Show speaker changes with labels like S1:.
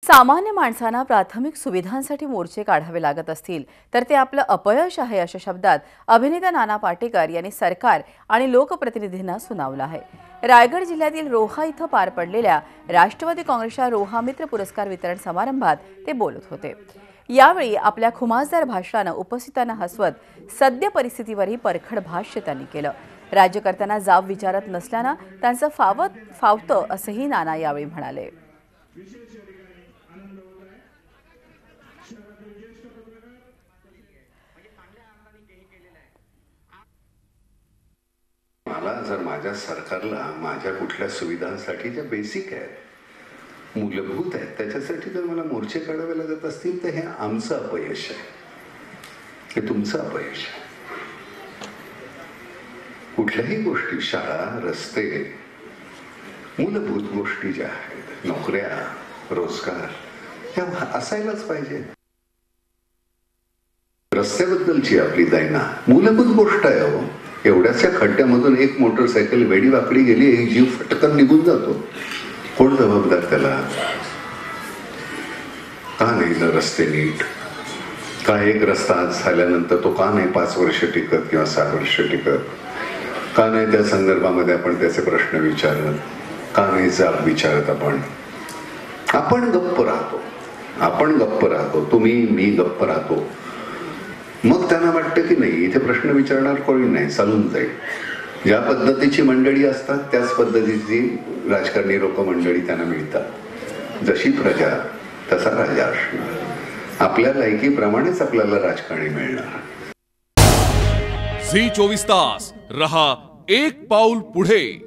S1: सामान्य माणसांना प्राथमिक सुविधांसाठी मोर्चे काढावे लागत असतील तर ते आपलं अपयश आहे अशा शब्दात अभिनेता नाना पाटेकर यांनी सरकार आणि लोकप्रतिनिधींना सुनावलं आहे। रायगड जिल्ह्यातील रोहा इथं पार पडलेल्या राष्ट्रवादी काँग्रेसच्या रोहा मित्र पुरस्कार वितरण समारंभात ते बोलत होते। यावेळी आपल्या खुमासदार भाषणाने उपस्थितांना हसवत सद्य परिस्थितीवरही परखड भाष्य त्यांनी केलं। राज्यकर्त्यांना जाब विचारत नसल्याने त्यांचं फावतं असंही नाना यावेळी म्हणाले।
S2: मला जर माझ्या सरकारला माझ्या कुठल्या सुविधांसाठी ज्या बेसिक आहेत, मूलभूत आहेत, त्याच्यासाठी जर मला मोर्चे काढावे लागत असतील तर हे आमचं अपयश आहे, हे तुमचं अपयश आहे। कुठल्याही गोष्टी, शाळा, रस्ते, मूलभूत गोष्टी ज्या आहेत, नोकऱ्या, रोजगार, ह्या असायलाच पाहिजे। रस्त्याबद्दलची आपली दैना मूलभूत गोष्ट आहे हो। एवढ्याच्या खड्ड्यामधून एक मोटरसायकल वेडी वाकडी गेली, एक जीव फटकन निघून जातो, कोण जबाबदार त्याला? का नाही रस्ते नीट? का एक रस्ता आज झाल्यानंतर तो का नाही 5 वर्ष टिकत किंवा 6 वर्ष टिकत? का नाही त्या संदर्भामध्ये आपण त्याचे प्रश्न विचारत? का नाही जाब विचारत? आपण गप्प राहतो, तुम्ही मी गप्प राहतो। मग त्यांना वाटतं की नाही इथे प्रश्न विचारणार कोणी नाही, चालून जाईल। ज्या पद्धतीची मंडळी असतात त्याच पद्धतीची राजकारणी लोक मंडळी त्यांना मिळतात। जशी प्रजा तसा राजा असणार, आपल्या लायकीप्रमाणेच आपल्याला राजकारणी मिळणार।
S3: झी 24 तास रहा एक पाऊल पुढे।